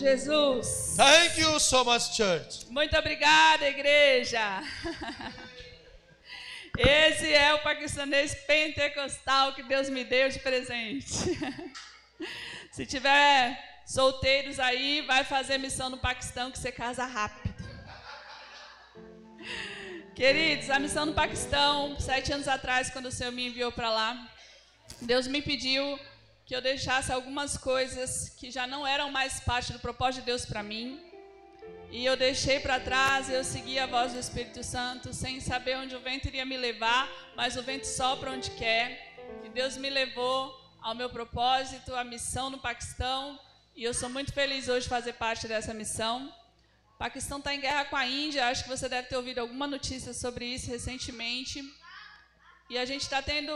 Jesus. Thank you so much, church. Muito obrigada, igreja. Esse é o paquistanês pentecostal que Deus me deu de presente. Se tiver solteiros aí, vai fazer missão no Paquistão que você casa rápido. Queridos, a missão no Paquistão, 7 anos atrás, quando o Senhor me enviou para lá, Deus me pediu que eu deixasse algumas coisas que já não eram mais parte do propósito de Deus para mim. E eu deixei para trás, eu segui a voz do Espírito Santo, sem saber onde o vento iria me levar, mas o vento sopra onde quer. E Deus me levou ao meu propósito, à missão no Paquistão, e eu sou muito feliz hoje de fazer parte dessa missão. O Paquistão está em guerra com a Índia, acho que você deve ter ouvido alguma notícia sobre isso recentemente. E a gente está tendo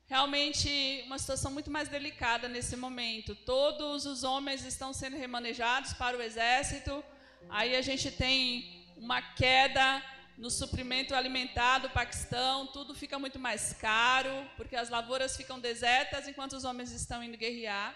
realmente uma situação muito mais delicada nesse momento. Todos os homens estão sendo remanejados para o exército. Aí a gente tem uma queda no suprimento alimentar do Paquistão, tudo fica muito mais caro, porque as lavouras ficam desertas enquanto os homens estão indo guerrear.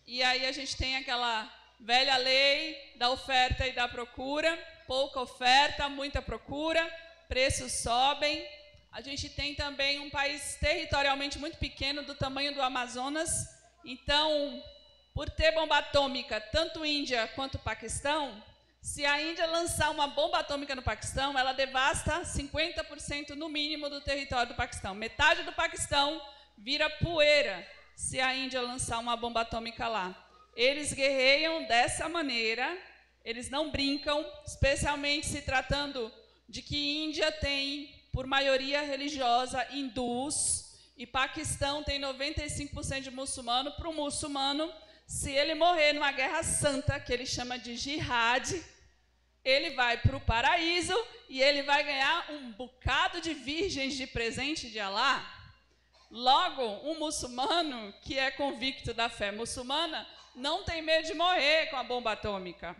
E aí a gente tem aquela velha lei da oferta e da procura, pouca oferta, muita procura, preços sobem. A gente tem também um país territorialmente muito pequeno, do tamanho do Amazonas. Então, por ter bomba atômica, tanto Índia quanto Paquistão, se a Índia lançar uma bomba atômica no Paquistão, ela devasta 50% no mínimo do território do Paquistão. Metade do Paquistão vira poeira se a Índia lançar uma bomba atômica lá. Eles guerreiam dessa maneira, eles não brincam, especialmente se tratando de que Índia tem, por maioria religiosa, hindus, e Paquistão tem 95% de muçulmano. Para o muçulmano, se ele morrer numa guerra santa, que ele chama de jihad, ele vai para o paraíso e ele vai ganhar um bocado de virgens de presente de Alá. Logo, um muçulmano que é convicto da fé muçulmana não tem medo de morrer com a bomba atômica.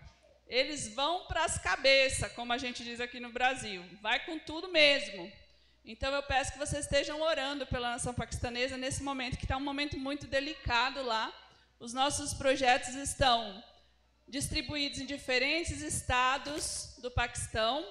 Eles vão para as cabeças, como a gente diz aqui no Brasil. Vai com tudo mesmo. Então eu peço que vocês estejam orando pela nação paquistanesa nesse momento, que está um momento muito delicado lá. Os nossos projetos estão distribuídos em diferentes estados do Paquistão.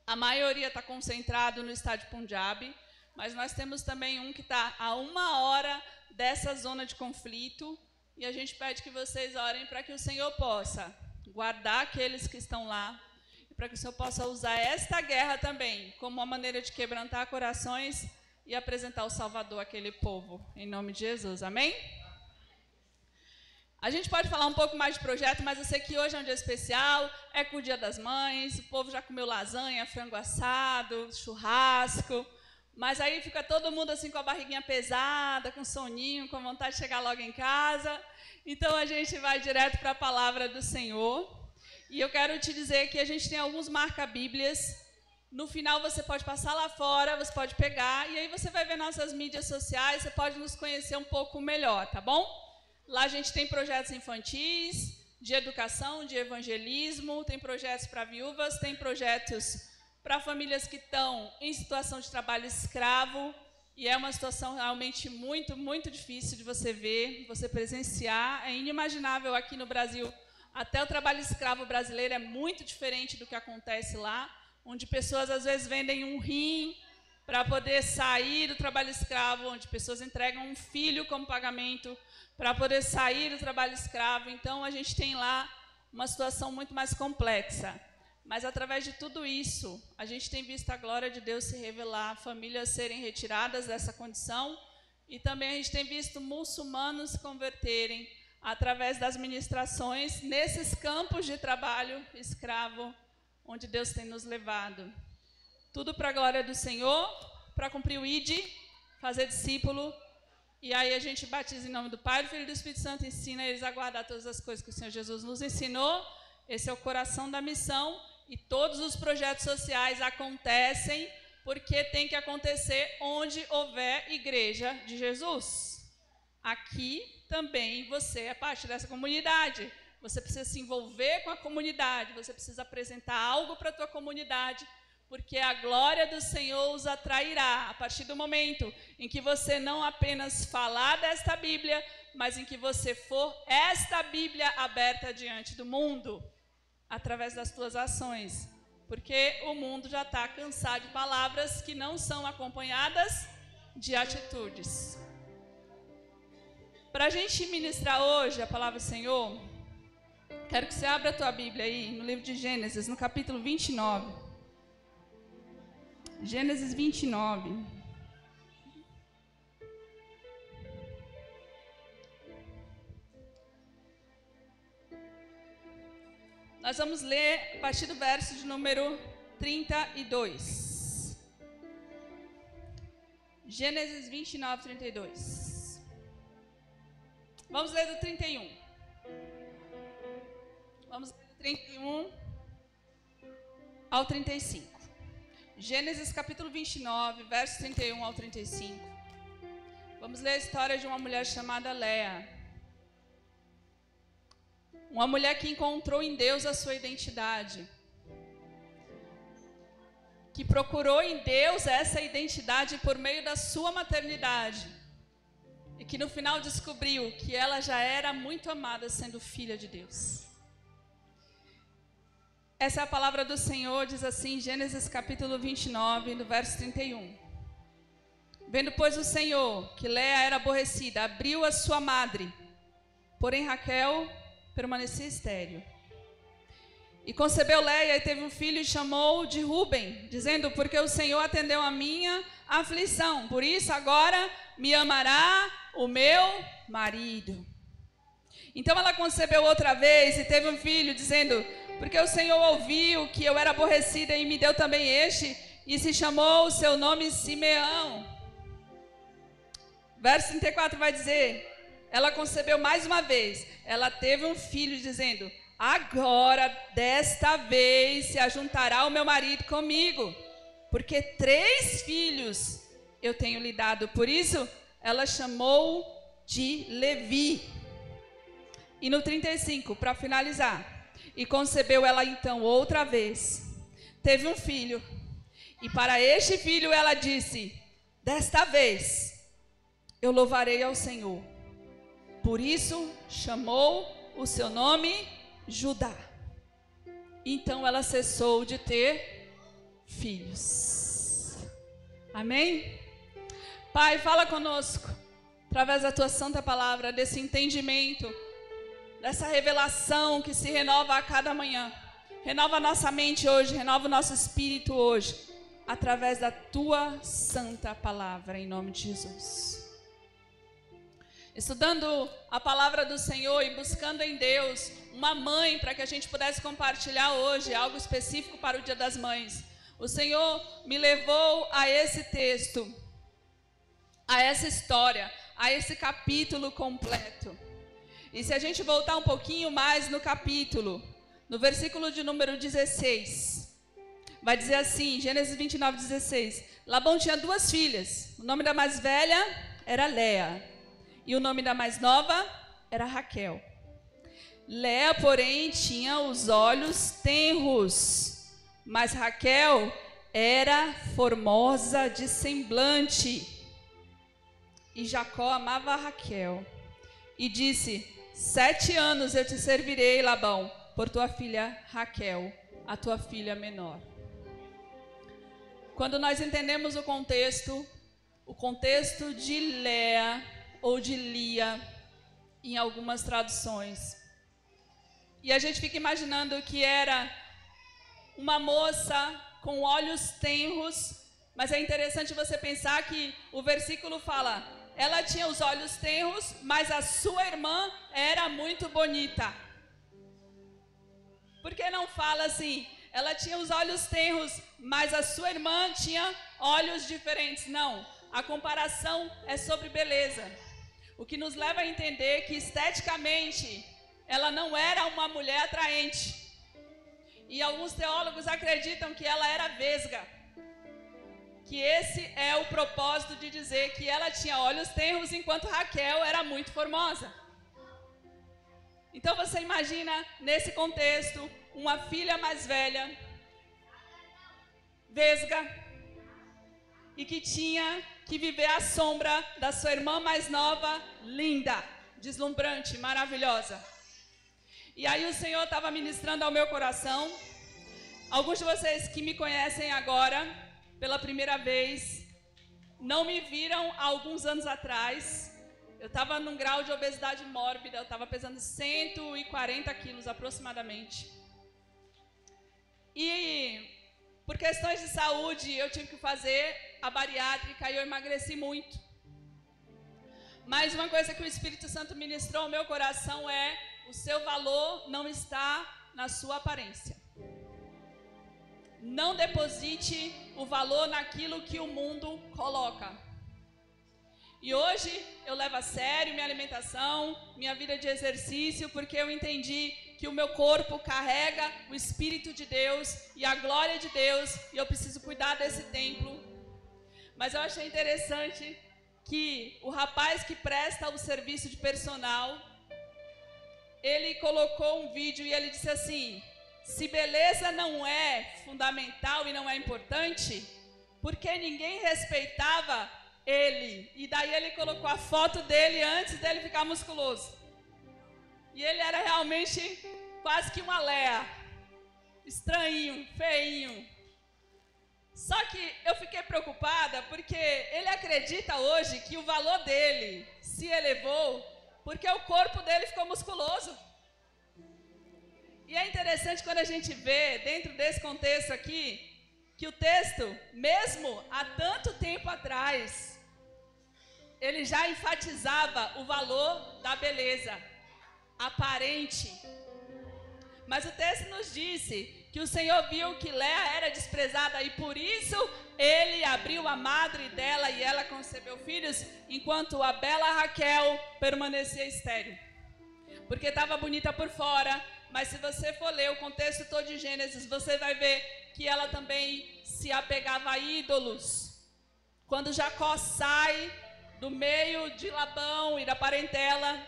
A maioria está concentrado no estado de Punjab, mas nós temos também um que está a 1 hora dessa zona de conflito, e a gente pede que vocês orem para que o Senhor possa guardar aqueles que estão lá, e para que o Senhor possa usar esta guerra também como uma maneira de quebrantar corações e apresentar o Salvador àquele povo, em nome de Jesus, amém? A gente pode falar um pouco mais de projeto, mas eu sei que hoje é um dia especial, é com o Dia das Mães, o povo já comeu lasanha, frango assado, churrasco, mas aí fica todo mundo assim com a barriguinha pesada, com soninho, com vontade de chegar logo em casa. Então a gente vai direto para a palavra do Senhor. E eu quero te dizer que a gente tem alguns marca-bíblias. No final você pode passar lá fora, você pode pegar, e aí você vai ver nossas mídias sociais, você pode nos conhecer um pouco melhor, tá bom? Lá a gente tem projetos infantis, de educação, de evangelismo, tem projetos para viúvas, tem projetos para famílias que estão em situação de trabalho escravo, e é uma situação realmente muito, muito difícil de você ver, você presenciar. É inimaginável aqui no Brasil. Até o trabalho escravo brasileiro é muito diferente do que acontece lá, onde pessoas às vezes vendem um rim para poder sair do trabalho escravo, onde pessoas entregam um filho como pagamento para poder sair do trabalho escravo. Então a gente tem lá uma situação muito mais complexa. Mas através de tudo isso, a gente tem visto a glória de Deus se revelar, famílias serem retiradas dessa condição, e também a gente tem visto muçulmanos se converterem através das ministrações nesses campos de trabalho escravo, onde Deus tem nos levado. Tudo para a glória do Senhor, para cumprir o ID, fazer discípulo, e aí a gente batiza em nome do Pai, do Filho e do Espírito Santo, ensina eles a guardar todas as coisas que o Senhor Jesus nos ensinou. Esse é o coração da missão. E todos os projetos sociais acontecem porque tem que acontecer onde houver igreja de Jesus. Aqui também você é parte dessa comunidade. Você precisa se envolver com a comunidade, você precisa apresentar algo para a tua comunidade, porque a glória do Senhor os atrairá a partir do momento em que você não apenas falar desta Bíblia, mas em que você for esta Bíblia aberta diante do mundo, através das tuas ações. Porque o mundo já está cansado de palavras que não são acompanhadas de atitudes. Para a gente ministrar hoje a palavra do Senhor, quero que você abra a tua Bíblia aí, no livro de Gênesis, no capítulo 29. Gênesis 29. Nós vamos ler a partir do verso de número 32. Gênesis 29, 32. Vamos ler do 31. Vamos ler do 31 ao 35. Gênesis capítulo 29, verso 31 ao 35. Vamos ler a história de uma mulher chamada Léa. Uma mulher que encontrou em Deus a sua identidade. Que procurou em Deus essa identidade por meio da sua maternidade. E que no final descobriu que ela já era muito amada sendo filha de Deus. Essa é a palavra do Senhor, diz assim, Gênesis capítulo 29, no verso 31. Vendo, pois, o Senhor que Léa era aborrecida, abriu a sua madre. Porém, Raquel permanecia estéril. E concebeu Léa e teve um filho e chamou de Ruben, dizendo, porque o Senhor atendeu a minha aflição, por isso agora me amará o meu marido. Então ela concebeu outra vez e teve um filho, dizendo, porque o Senhor ouviu que eu era aborrecida e me deu também este, e se chamou o seu nome Simeão. Verso 34 vai dizer, ela concebeu mais uma vez, ela teve um filho dizendo, agora desta vez se ajuntará o meu marido comigo, porque 3 filhos eu tenho lhe dado, por isso ela chamou de Levi. E no 35, para finalizar, e concebeu ela então outra vez, teve um filho, e para este filho ela disse, desta vez eu louvarei ao Senhor. Por isso chamou o seu nome Judá. Então ela cessou de ter filhos. Amém? Pai, fala conosco, através da tua santa palavra, desse entendimento, dessa revelação que se renova a cada manhã. Renova a nossa mente hoje, renova o nosso espírito hoje, através da tua santa palavra, em nome de Jesus. Estudando a palavra do Senhor e buscando em Deus uma mãe para que a gente pudesse compartilhar hoje algo específico para o Dia das Mães. O Senhor me levou a esse texto, a essa história, a esse capítulo completo. E se a gente voltar um pouquinho mais no capítulo, no versículo de número 16, vai dizer assim, Gênesis 29, 16. Labão tinha 2 filhas, o nome da mais velha era Léa. E o nome da mais nova era Raquel. Léa, porém, tinha os olhos tenros, mas Raquel era formosa de semblante. E Jacó amava Raquel. E disse, 7 anos eu te servirei, Labão, por tua filha Raquel, a tua filha menor. Quando nós entendemos o contexto de Léa, ou de Lia, em algumas traduções. E a gente fica imaginando que era uma moça com olhos tenros, mas é interessante você pensar que o versículo fala, ela tinha os olhos tenros, mas a sua irmã era muito bonita. Por que não fala assim, ela tinha os olhos tenros, mas a sua irmã tinha olhos diferentes? Não, a comparação é sobre beleza. O que nos leva a entender que esteticamente ela não era uma mulher atraente. E alguns teólogos acreditam que ela era vesga. Que esse é o propósito de dizer que ela tinha olhos tenros enquanto Raquel era muito formosa. Então você imagina nesse contexto uma filha mais velha, vesga, e que tinha que viver à sombra da sua irmã mais nova, linda. deslumbrante, maravilhosa. E aí o Senhor estava ministrando ao meu coração. Alguns de vocês que me conhecem agora, pela primeira vez, não me viram há alguns anos atrás. Eu estava num grau de obesidade mórbida, eu estava pesando 140 quilos aproximadamente. E por questões de saúde, eu tive que fazer a bariátrica e eu emagreci muito. Mas uma coisa que o Espírito Santo ministrou ao meu coração é: o seu valor não está na sua aparência. Não deposite o valor naquilo que o mundo coloca. E hoje eu levo a sério minha alimentação, minha vida de exercício, porque eu entendi que o meu corpo carrega o Espírito de Deus e a glória de Deus, e eu preciso cuidar desse templo. Mas eu achei interessante que o rapaz que presta o serviço de personal, ele colocou um vídeo e ele disse assim: se beleza não é fundamental e não é importante, por que ninguém respeitava ele? E daí ele colocou a foto dele antes dele ficar musculoso. E ele era realmente quase que uma Léa, estranhinho, feinho. Só que eu fiquei preocupada porque ele acredita hoje que o valor dele se elevou porque o corpo dele ficou musculoso. E é interessante quando a gente vê, dentro desse contexto aqui, que o texto, mesmo há tanto tempo atrás, ele já enfatizava o valor da beleza aparente. Mas o texto nos disse que o Senhor viu que Léa era desprezada e por isso ele abriu a madre dela e ela concebeu filhos, enquanto a bela Raquel permanecia estéril. Porque estava bonita por fora, mas se você for ler o contexto todo de Gênesis, você vai ver que ela também se apegava a ídolos. Quando Jacó sai do meio de Labão e da parentela,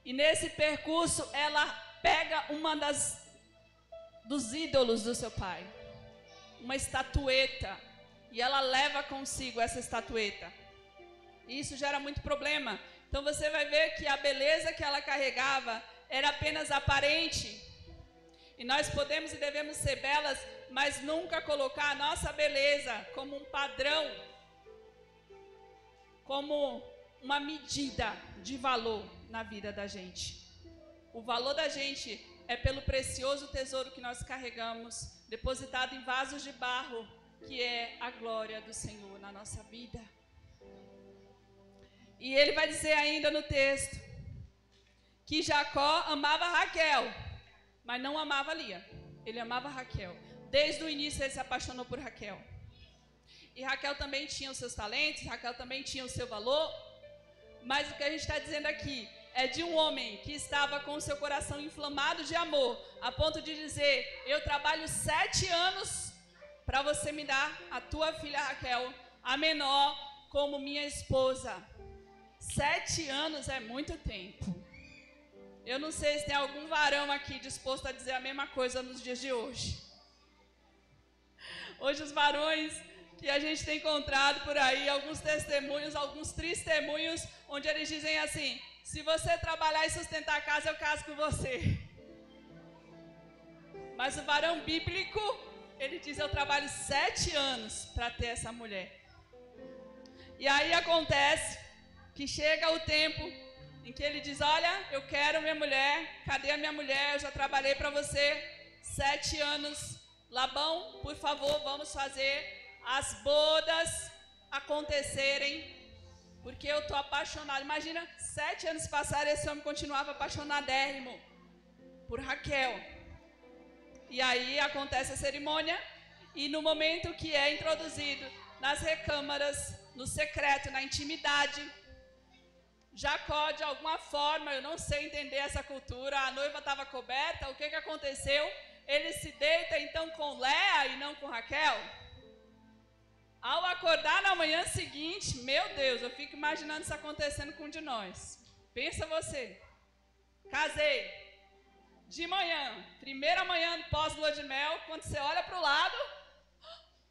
e nesse percurso ela pega uma dos ídolos do seu pai, uma estatueta, e ela leva consigo essa estatueta. E isso gera muito problema. Então você vai ver que a beleza que ela carregava era apenas aparente. E nós podemos e devemos ser belas, mas nunca colocar a nossa beleza como um padrão, como uma medida de valor na vida da gente. O valor da gente é pelo precioso tesouro que nós carregamos, depositado em vasos de barro, que é a glória do Senhor na nossa vida. E ele vai dizer ainda no texto que Jacó amava Raquel, mas não amava Lia. Ele amava Raquel. Desde o início ele se apaixonou por Raquel. E Raquel também tinha os seus talentos, Raquel também tinha o seu valor. Mas o que a gente está dizendo aqui é de um homem que estava com o seu coração inflamado de amor, a ponto de dizer: eu trabalho 7 anos para você me dar a tua filha Raquel, a menor, como minha esposa. 7 anos é muito tempo. Eu não sei se tem algum varão aqui disposto a dizer a mesma coisa nos dias de hoje. Hoje os varões que a gente tem encontrado por aí, alguns testemunhos, alguns testemunhos, onde eles dizem assim: se você trabalhar e sustentar a casa, eu caso com você. Mas o varão bíblico, ele diz: eu trabalho 7 anos para ter essa mulher. E aí acontece que chega o tempo em que ele diz: olha, eu quero minha mulher, cadê a minha mulher? Eu já trabalhei para você 7 anos. Labão, por favor, vamos fazer as bodas acontecerem, porque eu estou apaixonado. Imagina, 7 anos passaram e esse homem continuava apaixonadérrimo por Raquel. E aí acontece a cerimônia, e no momento que é introduzido nas recâmaras, no secreto, na intimidade, Jacó, de alguma forma, eu não sei entender essa cultura, a noiva estava coberta, o que aconteceu? Ele se deita então com Léa e não com Raquel? Ao acordar na manhã seguinte, meu Deus, eu fico imaginando isso acontecendo com um de nós. Pensa você, casei, de manhã, primeira manhã pós-lua de mel, quando você olha para o lado,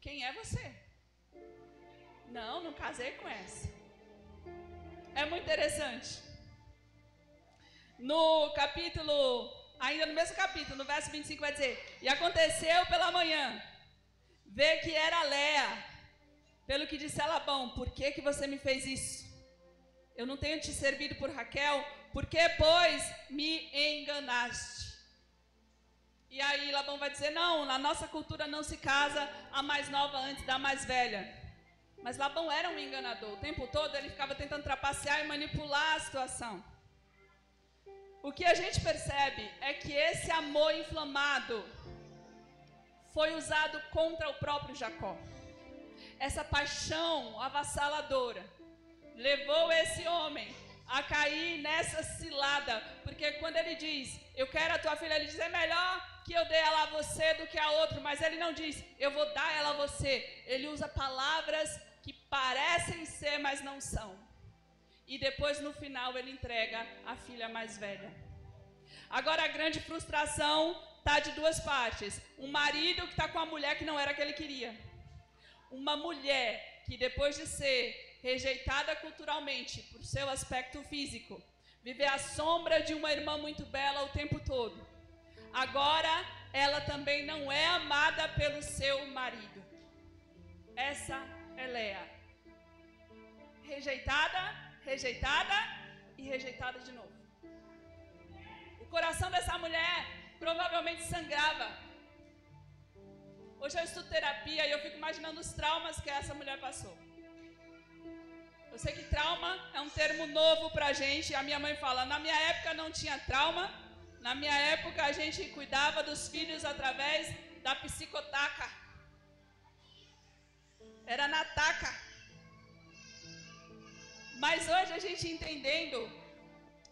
quem é você? Não casei com essa. É muito interessante. No capítulo, ainda no mesmo capítulo, no verso 25 vai dizer: e aconteceu pela manhã, vê que era Léa, pelo que disse a Labão: por que você me fez isso? Eu não tenho te servido por Raquel, por que, pois, me enganaste? E aí Labão vai dizer: não, na nossa cultura não se casa a mais nova antes da mais velha. Mas Labão era um enganador, o tempo todo ele ficava tentando trapacear e manipular a situação. O que a gente percebe é que esse amor inflamado foi usado contra o próprio Jacó. Essa paixão avassaladora levou esse homem a cair nessa cilada, porque quando ele diz: eu quero a tua filha, ele diz: é melhor que eu dê ela a você do que a outro, mas ele não diz: eu vou dar ela a você. Ele usa palavras que parecem ser, mas não são. E depois no final ele entrega a filha mais velha. Agora a grande frustração está de duas partes: um marido que está com a mulher que não era a que ele queria, uma mulher que depois de ser rejeitada culturalmente por seu aspecto físico, viver à sombra de uma irmã muito bela o tempo todo, agora ela também não é amada pelo seu marido. Essa é Léa. Rejeitada, rejeitada e rejeitada de novo. O coração dessa mulher provavelmente sangrava. Hoje eu estudo terapia e eu fico imaginando os traumas que essa mulher passou. Eu sei que trauma é um termo novo pra gente. A minha mãe fala: na minha época não tinha trauma. Na minha época a gente cuidava dos filhos através da psicotaca. Era na taca. Mas hoje a gente entendendo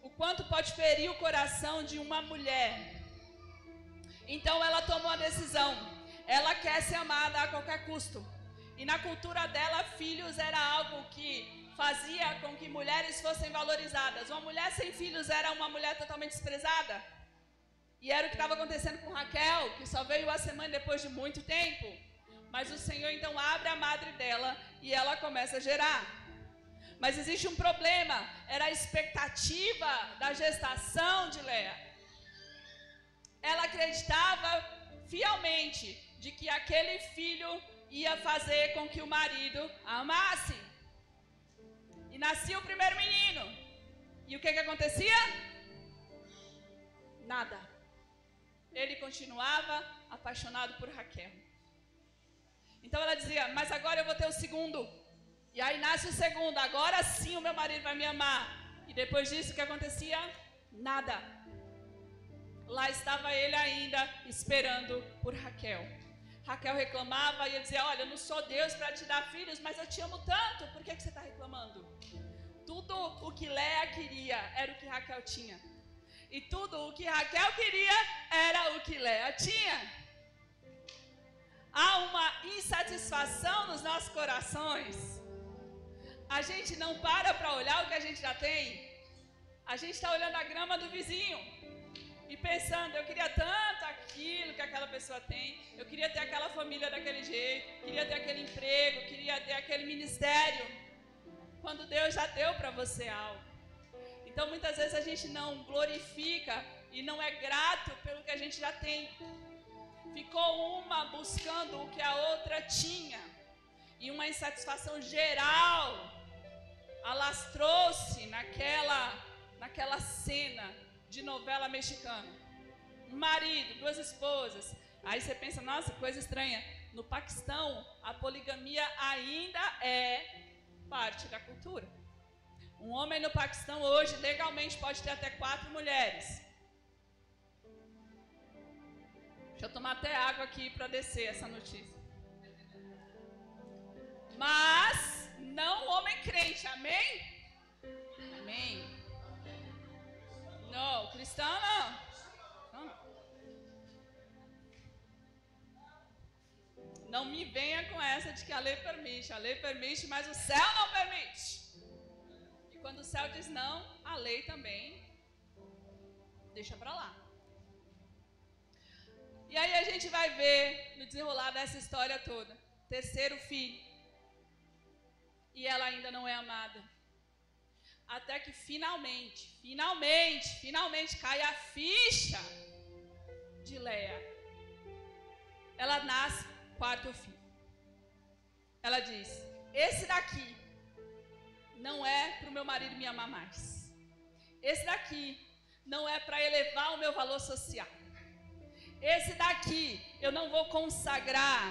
o quanto pode ferir o coração de uma mulher. Então ela tomou a decisão. Ela quer ser amada a qualquer custo. E na cultura dela, filhos era algo que fazia com que mulheres fossem valorizadas. Uma mulher sem filhos era uma mulher totalmente desprezada. E era o que estava acontecendo com Raquel, que só veio a ser mãe depois de muito tempo. Mas o Senhor então abre a madre dela e ela começa a gerar. Mas existe um problema, era a expectativa da gestação de Léa. Ela acreditava fielmente de que aquele filho ia fazer com que o marido a amasse. E nascia o primeiro menino. E o que acontecia? Nada. Ele continuava apaixonado por Raquel. Então ela dizia: mas agora eu vou ter o segundo. E aí nasce o segundo. Agora sim o meu marido vai me amar. E depois disso o que acontecia? Nada. Lá estava ele ainda esperando por Raquel. Raquel reclamava e ele dizia: olha, eu não sou Deus para te dar filhos, mas eu te amo tanto, por que você está reclamando? Tudo o que Léa queria era o que Raquel tinha. E tudo o que Raquel queria era o que Léa tinha. Há uma insatisfação nos nossos corações. A gente não para olhar o que a gente já tem. A gente está olhando a grama do vizinho e pensando: eu queria tanto aquilo que aquela pessoa tem, eu queria ter aquela família daquele jeito, queria ter aquele emprego, queria ter aquele ministério, quando Deus já deu para você algo. Então muitas vezes a gente não glorifica e não é grato pelo que a gente já tem. Ficou uma buscando o que a outra tinha, e uma insatisfação geral alastrou-se naquela cena de novela mexicana. Um marido, duas esposas. Aí você pensa: nossa, coisa estranha. No Paquistão, a poligamia ainda é parte da cultura. Um homem no Paquistão hoje legalmente pode ter até 4 mulheres. Deixa eu tomar até água aqui para descer essa notícia. Mas não o homem crente, amém? Amém. Não, cristão não. Não me venha com essa de que a lei permite, mas o céu não permite. E quando o céu diz não, a lei também deixa para lá. E aí a gente vai ver no desenrolar dessa história toda, terceiro filho, e ela ainda não é amada. Até que finalmente cai a ficha de Léa. Ela nasce, quarto filho. Ela diz: esse daqui não é para o meu marido me amar mais. Esse daqui não é para elevar o meu valor social. Esse daqui eu não vou consagrar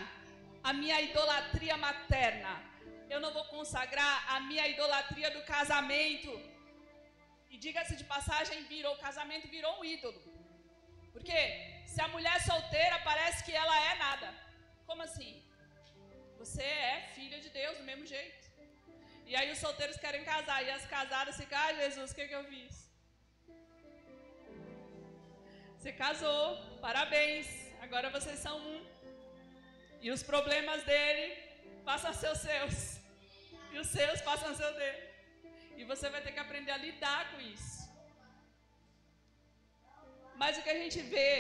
a minha idolatria materna. Eu não vou consagrar a minha idolatria do casamento. E diga-se de passagem, o casamento virou um ídolo. Porque se a mulher solteira parece que ela é nada. Como assim? Você é filha de Deus do mesmo jeito. E aí os solteiros querem casar. E as casadas ficam: ai, Jesus, o que eu fiz? Você casou, parabéns. Agora vocês são um. E os problemas dele passam a ser os seus. E os seus passam a ser os dele. E você vai ter que aprender a lidar com isso. Mas o que a gente vê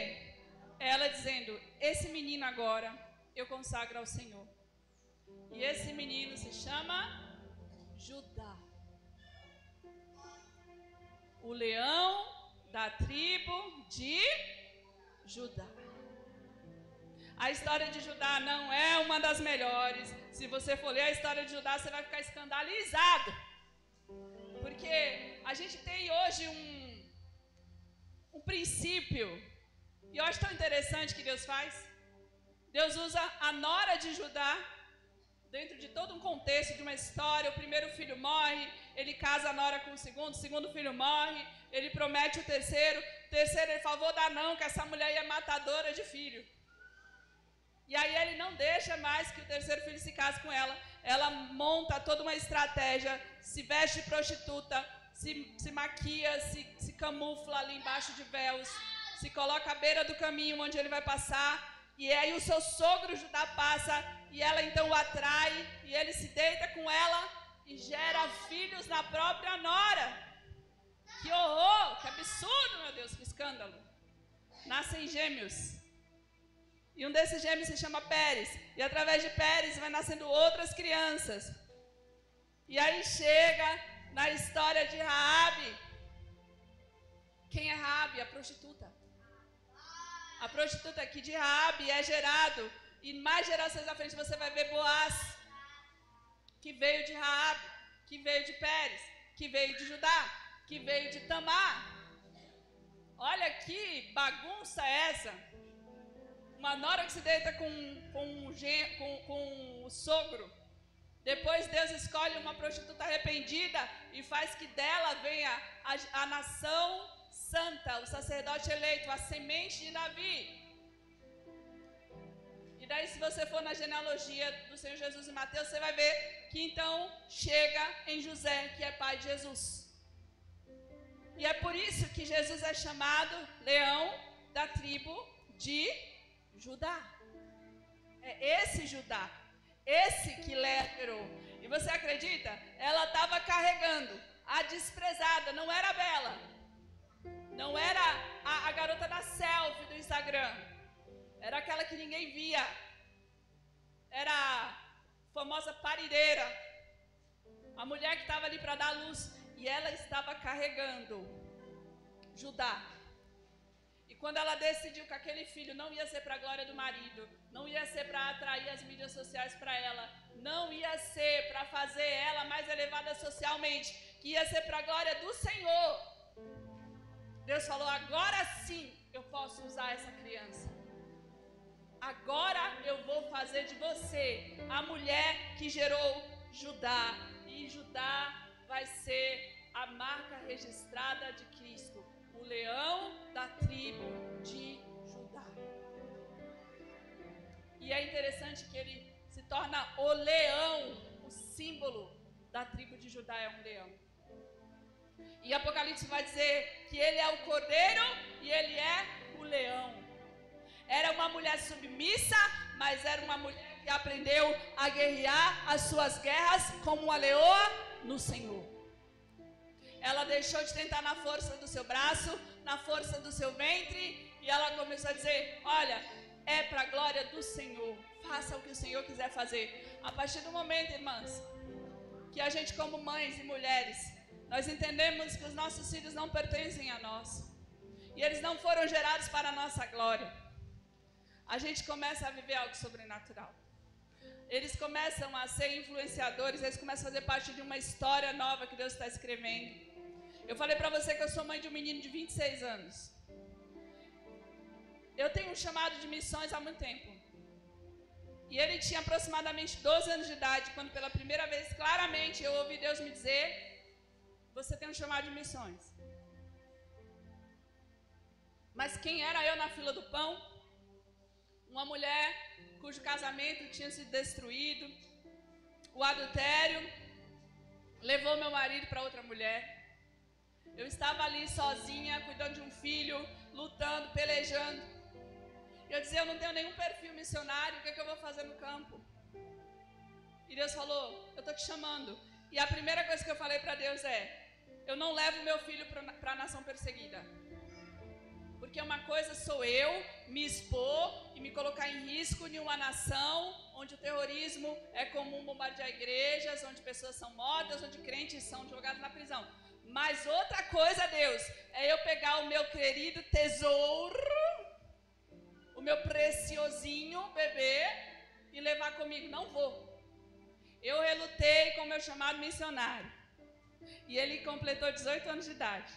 é ela dizendo: esse menino agora eu consagro ao Senhor. E esse menino se chama Judá. O leão da tribo de Judá. A história de Judá não é uma das melhores. Se você for ler a história de Judá, você vai ficar escandalizado. Porque a gente tem hoje um princípio, e eu acho tão interessante que Deus faz. Deus usa a nora de Judá, dentro de todo um contexto de uma história. O primeiro filho morre, ele casa a nora com o segundo filho morre, ele promete o terceiro ele fala: vou dar não, que essa mulher é matadora de filho. E aí ele não deixa mais que o terceiro filho se case com ela. Ela monta toda uma estratégia, se veste de prostituta, se maquia, se camufla ali embaixo de véus, se coloca à beira do caminho onde ele vai passar. E aí o seu sogro Judá passa, e ela então o atrai, e ele se deita com ela e gera filhos na própria nora. Que horror, que absurdo, meu Deus, que escândalo. Nascem gêmeos. E um desses gêmeos se chama Pérez. E através de Pérez vai nascendo outras crianças. E aí chega na história de Raabe. Quem é Raabe? A prostituta. A prostituta aqui de Raabe é gerado. E mais gerações à frente você vai ver Boaz, que veio de Raabe, que veio de Pérez, que veio de Judá, que veio de Tamar. Olha que bagunça é essa. Uma nora que se deita com o sogro. Depois Deus escolhe uma prostituta arrependida e faz que dela venha a nação santa, o sacerdote eleito, a semente de Davi. E daí, se você for na genealogia do Senhor Jesus e Mateus, você vai ver que então chega em José, que é pai de Jesus. E é por isso que Jesus é chamado leão da tribo de Judá. É esse Judá, esse que Léa gerou. E você acredita? Ela estava carregando a desprezada, não era a Bela, não era a garota da selfie do Instagram, era aquela que ninguém via, era a famosa parideira, a mulher que estava ali para dar luz. E ela estava carregando Judá. E quando ela decidiu que aquele filho não ia ser para a glória do marido, não ia ser para atrair as mídias sociais para ela, não ia ser para fazer ela mais elevada socialmente, que ia ser para a glória do Senhor, Deus falou: agora sim eu posso usar essa criança. Agora eu vou fazer de você a mulher que gerou Judá. E Judá vai ser a marca registrada de Cristo, o leão da tribo de Judá. E é interessante que ele se torna o leão, o símbolo da tribo de Judá é um leão. E Apocalipse vai dizer que ele é o cordeiro e ele é o leão. Era uma mulher submissa, mas era uma mulher que aprendeu a guerrear as suas guerras como uma leoa no Senhor. Ela deixou de tentar na força do seu braço, na força do seu ventre, e ela começou a dizer: olha, é para a glória do Senhor, faça o que o Senhor quiser fazer. A partir do momento, irmãs, que a gente como mães e mulheres Nós entendemos que os nossos filhos não pertencem a nós. E eles não foram gerados para a nossa glória. A gente começa a viver algo sobrenatural. Eles começam a ser influenciadores, eles começam a fazer parte de uma história nova que Deus está escrevendo. Eu falei para você que eu sou mãe de um menino de 26 anos. Eu tenho um chamado de missões há muito tempo. E ele tinha aproximadamente 12 anos de idade, quando pela primeira vez, claramente, eu ouvi Deus me dizer: você tem um chamado de missões. Mas quem era eu na fila do pão? Uma mulher cujo casamento tinha sido destruído, o adultério levou meu marido para outra mulher. Eu estava ali sozinha, cuidando de um filho, lutando, pelejando. Eu dizia: eu não tenho nenhum perfil missionário, o que é que eu vou fazer no campo? E Deus falou: eu estou te chamando. E a primeira coisa que eu falei para Deus é: eu não levo meu filho para a nação perseguida. Porque uma coisa sou eu me expor e me colocar em risco em uma nação onde o terrorismo é comum, bombardear igrejas, onde pessoas são mortas, onde crentes são jogados na prisão. Mas outra coisa, Deus, é eu pegar o meu querido tesouro, o meu preciosinho bebê, e levar comigo. Não vou. Eu relutei com o meu chamado missionário. E ele completou 18 anos de idade.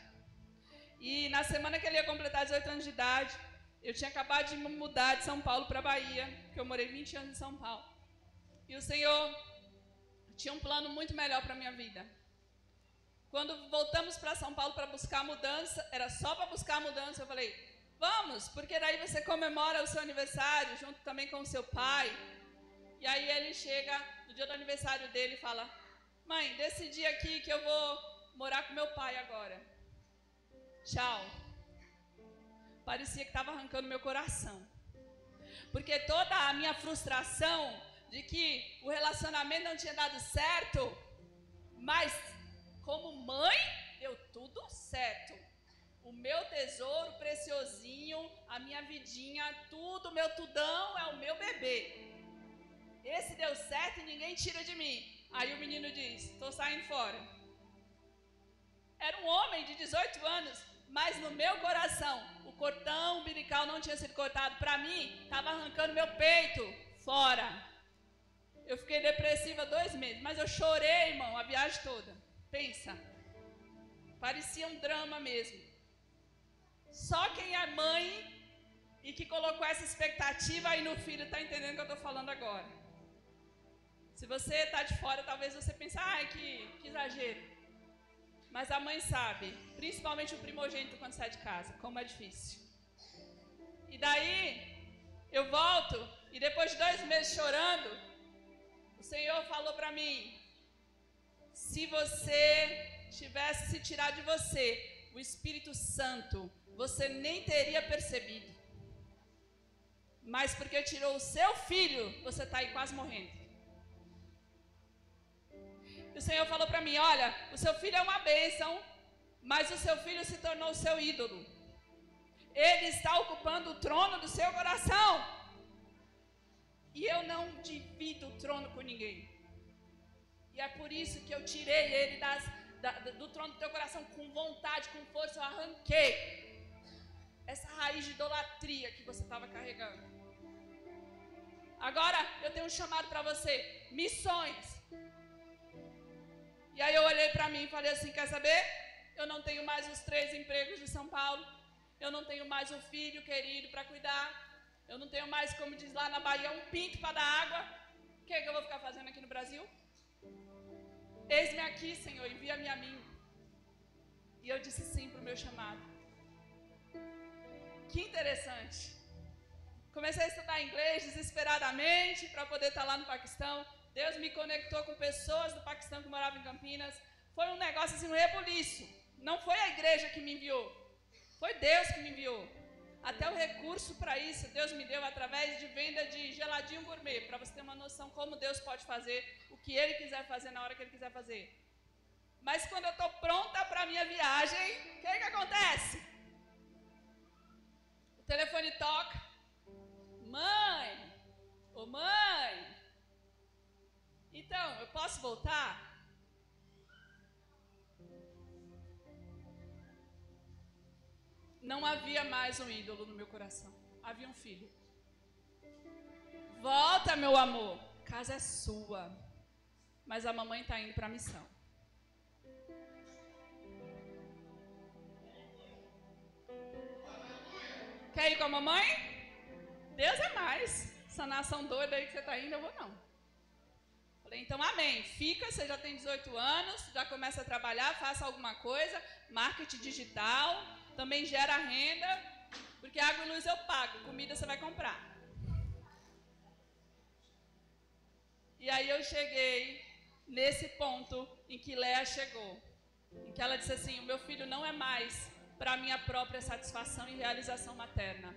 E na semana que ele ia completar 18 anos de idade, eu tinha acabado de me mudar de São Paulo para Bahia, porque eu morei 20 anos em São Paulo. E o Senhor tinha um plano muito melhor para a minha vida. Quando voltamos para São Paulo para buscar mudança, era só para buscar mudança, eu falei: vamos, porque daí você comemora o seu aniversário junto também com o seu pai. E aí ele chega no dia do aniversário dele e fala: mãe, decidi aqui que eu vou morar com meu pai agora. Tchau. Parecia que estava arrancando meu coração. Porque toda a minha frustração de que o relacionamento não tinha dado certo, mas como mãe, deu tudo certo. O meu tesouro preciosinho, a minha vidinha, tudo, meu tudão é o meu bebê. Esse deu certo e ninguém tira de mim. Aí o menino diz: estou saindo fora. Era um homem de 18 anos, mas no meu coração, o cordão umbilical não tinha sido cortado. Para mim, estava arrancando meu peito fora. Eu fiquei depressiva 2 meses, mas eu chorei, irmão, a viagem toda. Pensa, parecia um drama mesmo. Só quem é mãe e que colocou essa expectativa aí no filho está entendendo o que eu estou falando agora. Se você está de fora, talvez você pense: ai, que exagero. Mas a mãe sabe, principalmente o primogênito quando sai de casa, como é difícil. E daí, eu volto, e depois de 2 meses chorando, o Senhor falou para mim: se você tivesse se tirar de você o Espírito Santo, você nem teria percebido. Mas porque tirou o seu filho, você está aí quase morrendo. E o Senhor falou para mim: olha, o seu filho é uma bênção, mas o seu filho se tornou o seu ídolo. Ele está ocupando o trono do seu coração. E eu não divido o trono com ninguém. E é por isso que eu tirei ele do trono do teu coração com vontade, com força. Eu arranquei essa raiz de idolatria que você estava carregando. Agora eu tenho um chamado para você: missões. E aí eu olhei para mim e falei assim: quer saber? Eu não tenho mais os 3 empregos de São Paulo. Eu não tenho mais o filho querido para cuidar. Eu não tenho mais, como diz lá na Bahia, um pinto para dar água. O que é que eu vou ficar fazendo aqui no Brasil? Eis-me aqui, Senhor, envia-me a mim. E eu disse sim para o meu chamado. Que interessante. Comecei a estudar inglês desesperadamente para poder estar lá no Paquistão. Deus me conectou com pessoas do Paquistão que moravam em Campinas. Foi um negócio assim, um rebuliço. Não foi a igreja que me enviou. Foi Deus que me enviou. Até o recurso para isso Deus me deu através de venda de geladinho gourmet. Para você ter uma noção como Deus pode fazer o que Ele quiser fazer na hora que Ele quiser fazer. Mas quando eu estou pronta para a minha viagem, o que acontece? O telefone toca. Mãe, ô mãe, então, eu posso voltar? não havia mais um ídolo no meu coração. Havia um filho. Volta, meu amor. Casa é sua. Mas a mamãe está indo para a missão. Quer ir com a mamãe? Deus é mais. Essa nação doida aí que você está indo, eu vou não. Falei, então amém. Fica, você já tem 18 anos, já começa a trabalhar, faça alguma coisa, marketing digital, também gera renda, porque água e luz eu pago, comida você vai comprar. E aí eu cheguei nesse ponto em que Léa chegou, em que ela disse assim, o meu filho não é mais para a minha própria satisfação e realização materna.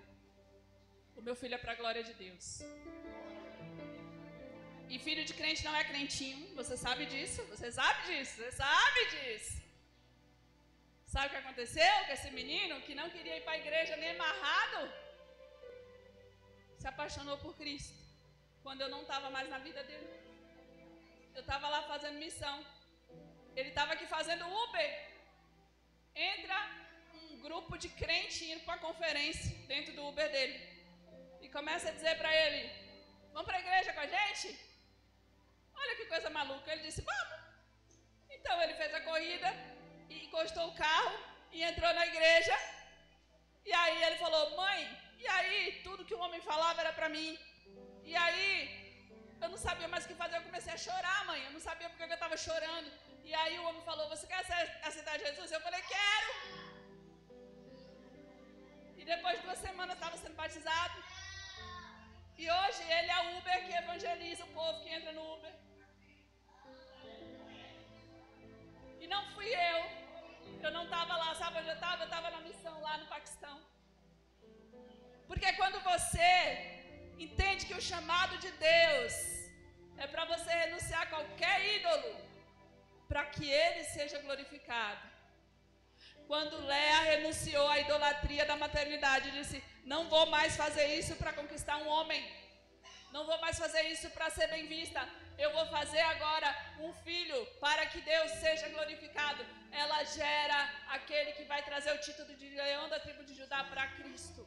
O meu filho é para a glória de Deus. E filho de crente não é crentinho, você sabe disso? Você sabe disso? Você sabe disso? Sabe o que aconteceu com esse menino que não queria ir para a igreja nem amarrado? Se apaixonou por Cristo, quando eu não estava mais na vida dele. Eu estava lá fazendo missão. Ele estava aqui fazendo Uber. Entra um grupo de crente indo para a conferência dentro do Uber dele. E começa a dizer para ele, vamos para a igreja com a gente? Olha que coisa maluca. Ele disse, vamos. Então ele fez a corrida e encostou o carro e entrou na igreja. E aí ele falou, mãe, e aí tudo que o homem falava era para mim. E aí eu não sabia mais o que fazer, eu comecei a chorar, mãe. Eu não sabia porque eu estava chorando. E aí o homem falou, você quer aceitar Jesus? Eu falei, quero. E depois de 2 semanas eu estava sendo batizado. E hoje ele é o Uber que evangeliza o povo que entra no Uber. E não fui eu. Eu não estava lá, sabe onde eu estava? Eu estava na missão lá no Paquistão. Porque quando você entende que o chamado de Deus é para você renunciar a qualquer ídolo, para que ele seja glorificado. Quando Léa renunciou à idolatria da maternidade, disse, não vou mais fazer isso para conquistar um homem. Não vou mais fazer isso para ser bem vista. Eu vou fazer agora um filho para que Deus seja glorificado. Ela gera aquele que vai trazer o título de leão da tribo de Judá para Cristo.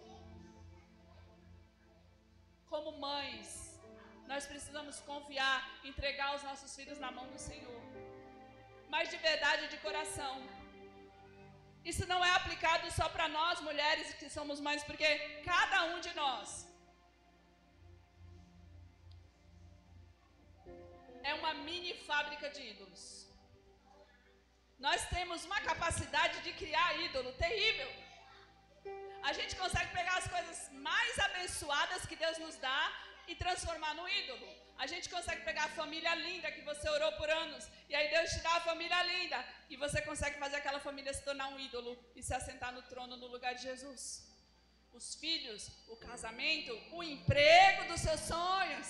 Como mães, nós precisamos confiar, entregar os nossos filhos na mão do Senhor. Mas de verdade, de coração. Isso não é aplicado só para nós, mulheres que somos mães, porque cada um de nós é uma mini fábrica de ídolos. Nós temos uma capacidade de criar ídolo terrível. A gente consegue pegar as coisas mais abençoadas que Deus nos dá e transformar no ídolo. A gente consegue pegar a família linda que você orou por anos, e aí Deus te dá a família linda, e você consegue fazer aquela família se tornar um ídolo e se assentar no trono no lugar de Jesus. Os filhos, o casamento, o emprego dos seus sonhos,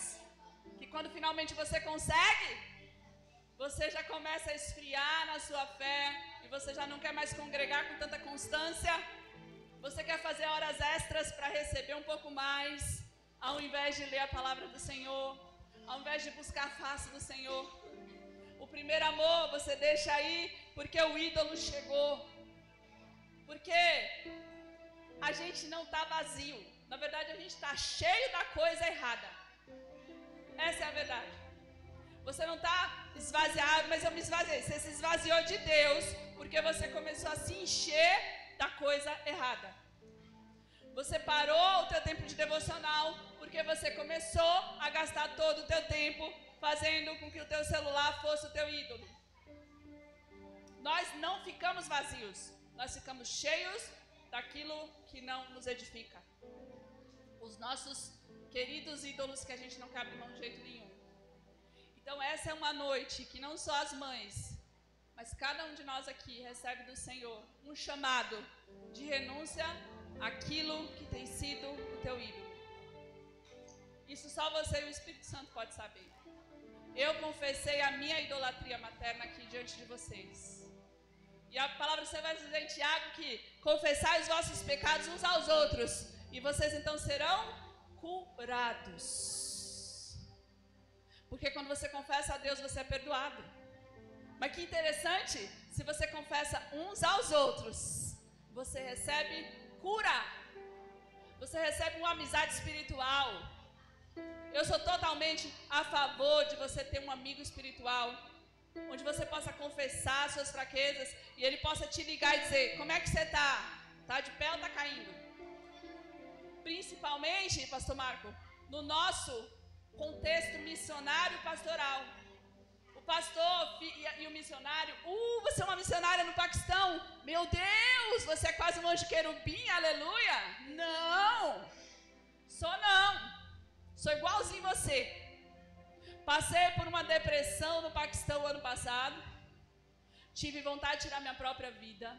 que quando finalmente você consegue, você já começa a esfriar na sua fé, e você já não quer mais congregar com tanta constância, você quer fazer horas extras para receber um pouco mais, ao invés de ler a palavra do Senhor, ao invés de buscar a face do Senhor. O primeiro amor você deixa aí porque o ídolo chegou. Porque a gente não está vazio. Na verdade, a gente está cheio da coisa errada. Essa é a verdade. Você não está esvaziado, mas eu me esvaziei. Você se esvaziou de Deus porque você começou a se encher da coisa errada. Você parou o teu tempo de devocional porque você começou a gastar todo o teu tempo fazendo com que o teu celular fosse o teu ídolo. Nós não ficamos vazios, nós ficamos cheios daquilo que não nos edifica. Os nossos queridos ídolos que a gente não cabe mão de jeito nenhum. Então essa é uma noite que não só as mães, mas cada um de nós aqui recebe do Senhor um chamado de renúncia àquilo que tem sido o teu ídolo. Isso só você e o Espírito Santo pode saber. Eu confessei a minha idolatria materna aqui diante de vocês. E a palavra do Senhor vai dizer em Tiago que confessai os vossos pecados uns aos outros, e vocês então serão curados. Porque quando você confessa a Deus, você é perdoado. Mas que interessante, se você confessa uns aos outros, você recebe cura. Você recebe uma amizade espiritual. Eu sou totalmente a favor de você ter um amigo espiritual, onde você possa confessar suas fraquezas e ele possa te ligar e dizer: como é que você está? Está de pé ou está caindo? Principalmente, pastor Marco, no nosso contexto missionário pastoral. O pastor e o missionário: você é uma missionária no Paquistão? Meu Deus, você é quase um anjo querubim, aleluia. Não, sou não. Sou igualzinho você. Passei por uma depressão no Paquistão ano passado. Tive vontade de tirar minha própria vida.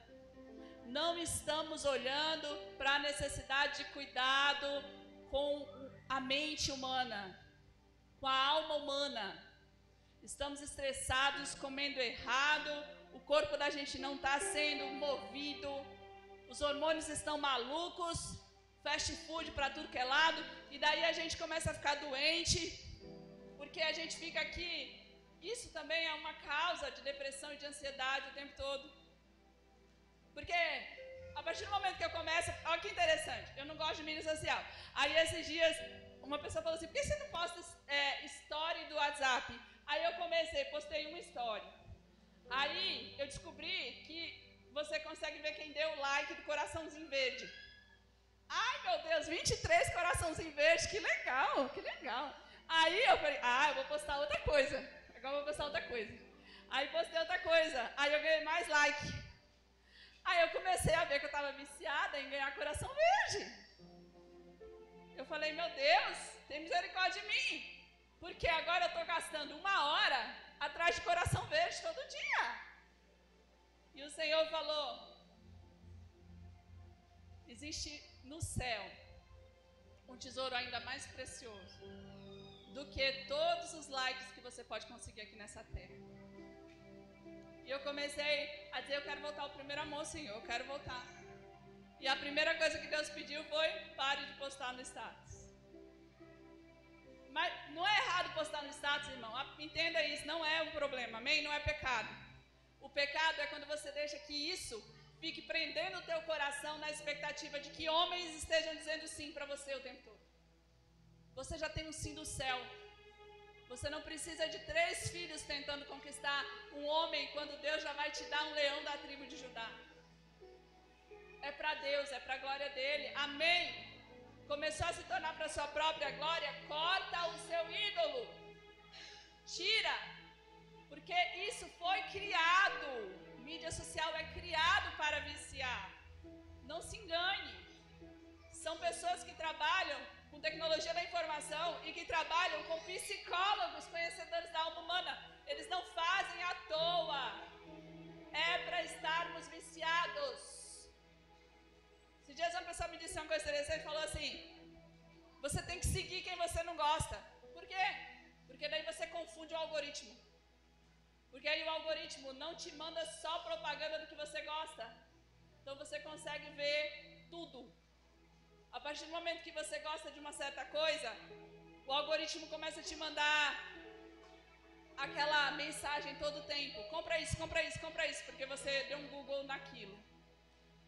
Não estamos olhando para a necessidade de cuidado com a mente humana, com a alma humana. Estamos estressados, comendo errado, o corpo da gente não está sendo movido, os hormônios estão malucos, fast food para tudo que é lado, e daí a gente começa a ficar doente, porque a gente fica aqui. Isso também é uma causa de depressão e de ansiedade o tempo todo. Porque a partir do momento que eu começo, olha que interessante, eu não gosto de mídia social. Aí esses dias, uma pessoa falou assim: por que você não posta story do WhatsApp? Aí eu postei uma story. Aí eu descobri que você consegue ver quem deu like do coraçãozinho verde. Ai meu Deus, 23 coraçãozinho verde, que legal, que legal. Aí eu falei: eu vou postar outra coisa. Agora eu vou postar outra coisa. Aí postei outra coisa, aí eu ganhei mais like. Aí eu comecei a ver que eu estava viciada em ganhar coração verde. Eu falei: meu Deus, tem misericórdia de mim. Porque agora eu estou gastando 1 hora atrás de coração verde todo dia. E o Senhor falou: existe no céu um tesouro ainda mais precioso do que todos os likes que você pode conseguir aqui nessa terra. E eu comecei a dizer: eu quero voltar ao primeiro amor, Senhor, eu quero voltar. E a primeira coisa que Deus pediu foi: pare de postar no status. Mas não é errado postar no status, irmão. Entenda isso, não é um problema, amém? Não é pecado. O pecado é quando você deixa que isso fique prendendo o teu coração na expectativa de que homens estejam dizendo sim para você o tempo todo. Você já tem um sim do céu. Você não precisa de 3 filhos tentando conquistar um homem, quando Deus já vai te dar um leão da tribo de Judá. É para Deus, é para a glória dele, amém? Começou a se tornar para a sua própria glória, corta o seu ídolo, tira, porque isso foi criado, mídia social é criado para viciar, não se engane, são pessoas que trabalham com tecnologia da informação e que trabalham com psicólogos, conhecedores da alma humana, eles não fazem à toa, é para estarmos viciados. Esses dias uma pessoa me disse uma coisa interessante e falou assim: você tem que seguir quem você não gosta. Por quê? Porque daí você confunde o algoritmo. Porque aí o algoritmo não te manda só propaganda do que você gosta. Então você consegue ver tudo. A partir do momento que você gosta de uma certa coisa, o algoritmo começa a te mandar aquela mensagem todo o tempo: compra isso, compra isso, compra isso, porque você deu um Google naquilo.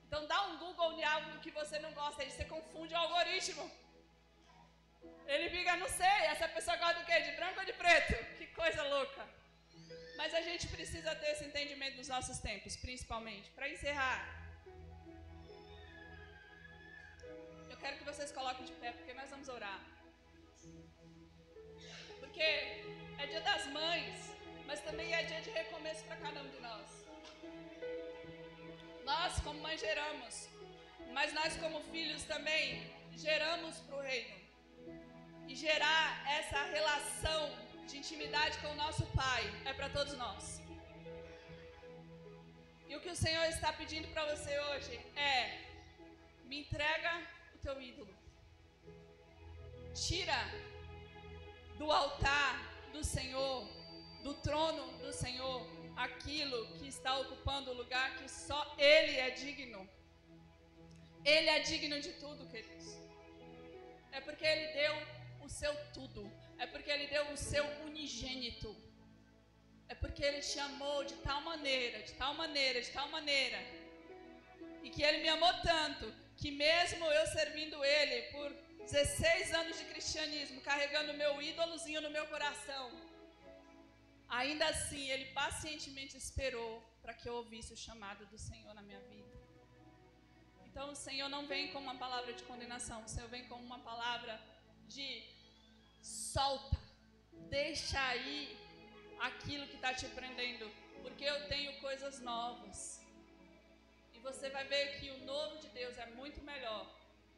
Então dá um Google em algo que você não gosta, aí você confunde o algoritmo. Ele fica: não sei, essa pessoa gosta do quê? De branco ou de preto? Que coisa louca. Mas a gente precisa ter esse entendimento dos nossos tempos, principalmente. Para encerrar, eu quero que vocês coloquem de pé, porque nós vamos orar. Porque é dia das mães, mas também é dia de recomeço para cada um de nós. Nós como mães geramos, mas nós como filhos também geramos para o reino. E gerar essa relação de intimidade com o nosso Pai é para todos nós. E o que o Senhor está pedindo para você hoje é: me entrega o teu ídolo. Tira do altar do Senhor, do trono do Senhor, aquilo que está ocupando o lugar que só Ele é digno. Ele é digno de tudo, queridos. É porque Ele deu o seu tudo. É porque Ele deu o seu unigênito. É porque Ele te amou de tal maneira, de tal maneira, de tal maneira. E que Ele me amou tanto, que mesmo eu servindo Ele por 16 anos de cristianismo, carregando meu ídolozinho no meu coração, ainda assim Ele pacientemente esperou para que eu ouvisse o chamado do Senhor na minha vida. Então o Senhor não vem com uma palavra de condenação, o Senhor vem com uma palavra de solta, deixa aí aquilo que está te prendendo, porque eu tenho coisas novas. E você vai ver que o novo de Deus é muito melhor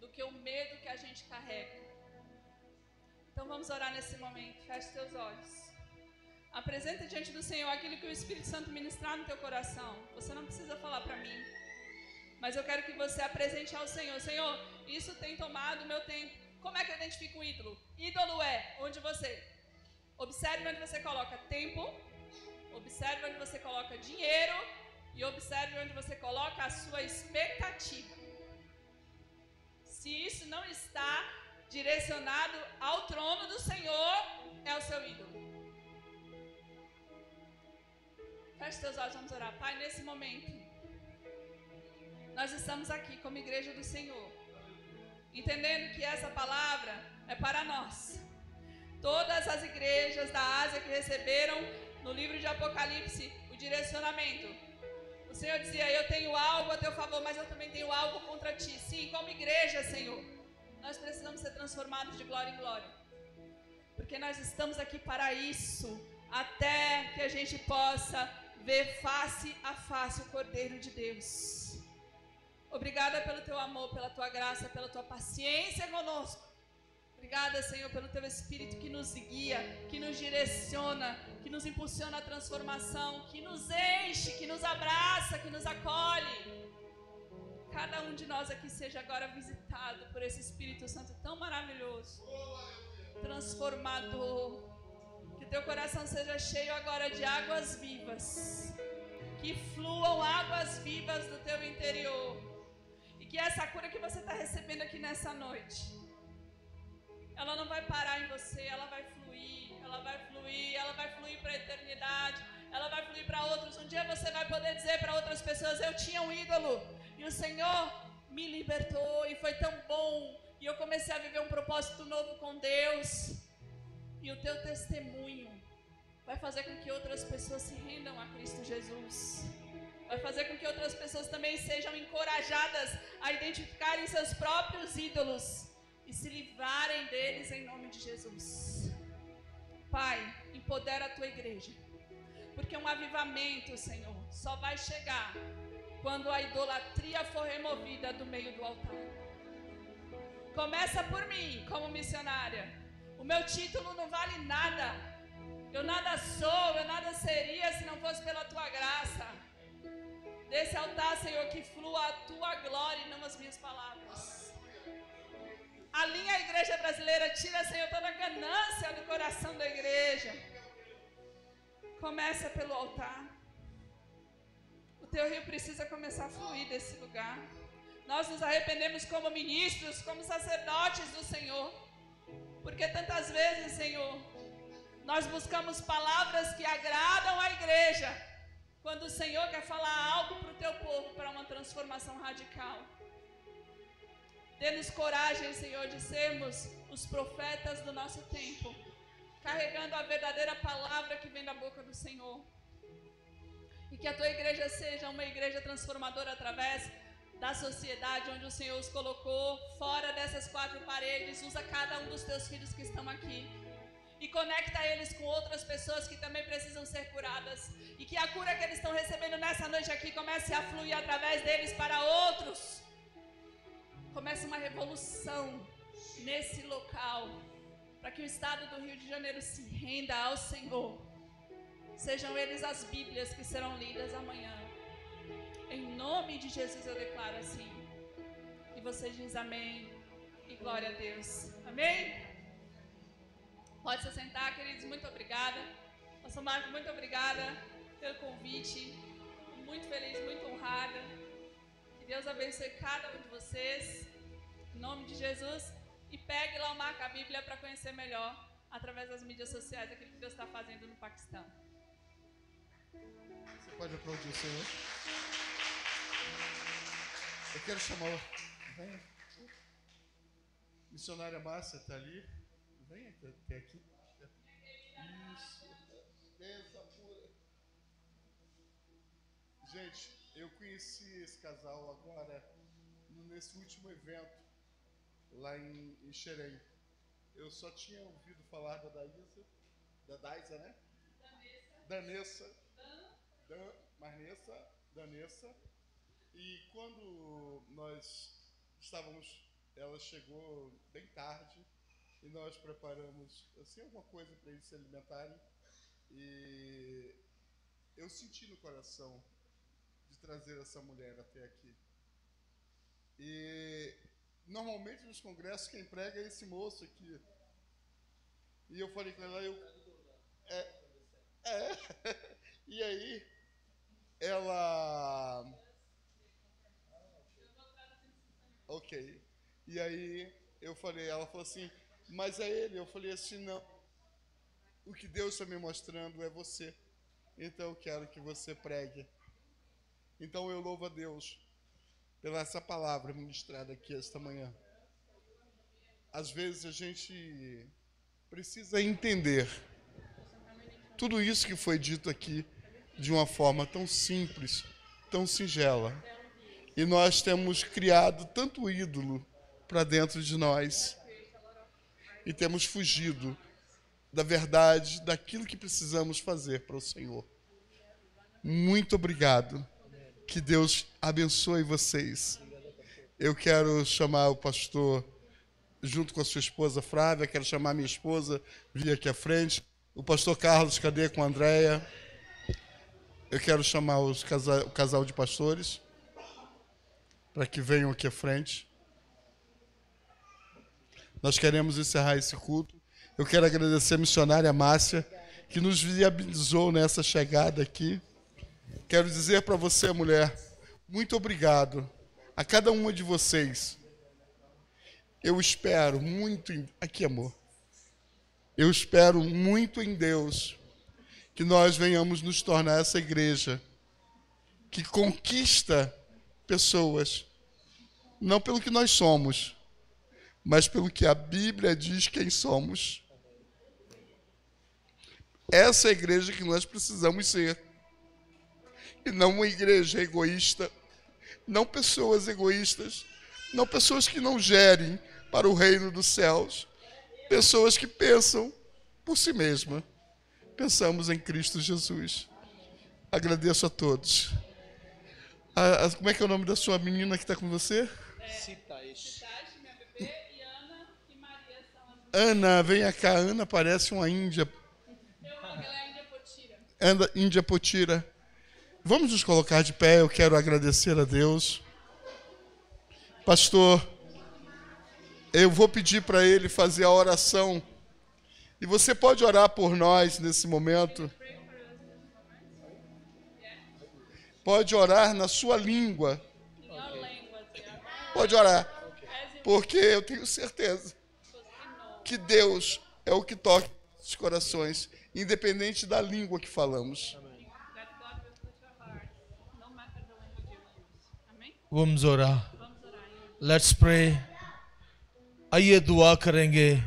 do que o medo que a gente carrega. Então vamos orar nesse momento. Feche teus olhos. Apresenta diante do Senhor aquilo que o Espírito Santo ministrar no teu coração. Você não precisa falar para mim, mas eu quero que você apresente ao Senhor. Senhor, isso tem tomado o meu tempo. Como é que eu identifico um ídolo? Ídolo é onde você... Observe onde você coloca tempo, observe onde você coloca dinheiro e observe onde você coloca a sua expectativa. Se isso não está direcionado ao trono do Senhor, é o seu ídolo. Feche seus olhos, vamos orar. Pai, nesse momento, nós estamos aqui como igreja do Senhor, entendendo que essa palavra é para nós. Todas as igrejas da Ásia que receberam no livro de Apocalipse o direcionamento. O Senhor dizia, eu tenho algo a teu favor, mas eu também tenho algo contra ti. Sim, como igreja, Senhor, nós precisamos ser transformados de glória em glória. Porque nós estamos aqui para isso, até que a gente possa ver face a face o Cordeiro de Deus. Obrigada pelo teu amor, pela tua graça, pela tua paciência conosco. Obrigada, Senhor, pelo teu Espírito que nos guia, que nos direciona, que nos impulsiona à transformação, que nos enche, que nos abraça, que nos acolhe. Cada um de nós aqui seja agora visitado por esse Espírito Santo tão maravilhoso, transformador. Que teu coração seja cheio agora de águas vivas, que fluam águas vivas do teu interior. E que essa cura que você está recebendo aqui nessa noite, ela não vai parar em você, ela vai fluir, ela vai fluir, ela vai fluir para a eternidade, ela vai fluir para outros. Um dia você vai poder dizer para outras pessoas, eu tinha um ídolo e o Senhor me libertou e foi tão bom, e eu comecei a viver um propósito novo com Deus. E o teu testemunho vai fazer com que outras pessoas se rendam a Cristo Jesus. Vai fazer com que outras pessoas também sejam encorajadas a identificarem seus próprios ídolos e se livrarem deles em nome de Jesus. Pai, empodera a tua igreja, porque um avivamento, Senhor, só vai chegar quando a idolatria for removida do meio do altar. Começa por mim, como missionária. O meu título não vale nada. Eu nada sou, eu nada seria se não fosse pela tua graça. Desse altar, Senhor, que flua a tua glória e não as minhas palavras. Alinha a igreja brasileira, tira, Senhor, toda a ganância do coração da igreja. Começa pelo altar. O teu rio precisa começar a fluir desse lugar. Nós nos arrependemos como ministros, como sacerdotes do Senhor. Porque tantas vezes, Senhor, nós buscamos palavras que agradam a igreja, quando o Senhor quer falar algo para o teu povo, para uma transformação radical. Dê-nos coragem, Senhor, de sermos os profetas do nosso tempo, carregando a verdadeira palavra que vem da boca do Senhor. E que a tua igreja seja uma igreja transformadora através da sociedade onde o Senhor os colocou, fora dessas quatro paredes. Usa cada um dos teus filhos que estão aqui e conecta eles com outras pessoas que também precisam ser curadas. E que a cura que eles estão recebendo nessa noite aqui comece a fluir através deles para outros. Comece uma revolução nesse local, para que o estado do Rio de Janeiro se renda ao Senhor. Sejam eles as Bíblias que serão lidas amanhã. Em nome de Jesus eu declaro assim. E você diz amém e glória a Deus. Amém? Pode se sentar, queridos. Muito obrigada. Pastor Marco, muito obrigada pelo convite. Muito feliz, muito honrada. Que Deus abençoe cada um de vocês. Em nome de Jesus. E pegue lá o Marca a Bíblia para conhecer melhor, através das mídias sociais, aquilo que Deus está fazendo no Paquistão. Você pode aplaudir o Senhor? Eu quero chamar o Venha. Missionária Márcia está ali. Venha até aqui. Isso. Pensa pura. Gente, eu conheci esse casal agora nesse último evento lá em Xerém. Eu só tinha ouvido falar da Daisa, né? Danessa. E quando nós estávamos, ela chegou bem tarde e nós preparamos assim alguma coisa para eles se alimentarem. E eu senti no coração de trazer essa mulher até aqui. E normalmente nos congressos quem prega é esse moço aqui. E eu falei com ela, E aí, ela... Ok. E aí, ela falou assim, mas é ele. Eu falei assim, não. O que Deus está me mostrando é você. Então eu quero que você pregue. Então eu louvo a Deus pela essa palavra ministrada aqui esta manhã. Às vezes a gente precisa entender tudo isso que foi dito aqui de uma forma tão simples, tão singela. E nós temos criado tanto ídolo para dentro de nós e temos fugido da verdade, daquilo que precisamos fazer para o Senhor. Muito obrigado. Que Deus abençoe vocês. Eu quero chamar o pastor, junto com a sua esposa Flávia, quero chamar minha esposa, vir aqui à frente. O pastor Carlos, cadê com a Andréia? Eu quero chamar o casal de pastores para que venham aqui à frente. Nós queremos encerrar esse culto. Eu quero agradecer a missionária Márcia, que nos viabilizou nessa chegada aqui. Quero dizer para você, mulher, muito obrigado a cada uma de vocês. Eu espero muito aqui, amor. Eu espero muito em Deus que nós venhamos nos tornar essa igreja que conquista pessoas, não pelo que nós somos, mas pelo que a Bíblia diz quem somos. Essa é a igreja que nós precisamos ser. E não uma igreja egoísta, não pessoas egoístas, não pessoas que não gerem para o reino dos céus, pessoas que pensam por si mesmas. Pensamos em Cristo Jesus. Agradeço a todos. Como é que é o nome da sua menina que está com você? Citash, minha bebê, e Ana e Maria são as... Ana, venha cá. Ana parece uma índia. Eu falo que ela é índia potira. Índia potira. Vamos nos colocar de pé, eu quero agradecer a Deus. Pastor, eu vou pedir para ele fazer a oração. E você pode orar por nós nesse momento. Pode orar na sua língua. Pode orar. Porque eu tenho certeza que Deus é o que toca os corações, independente da língua que falamos. Vamos orar. Let's pray. आइए दुआ करेंगे.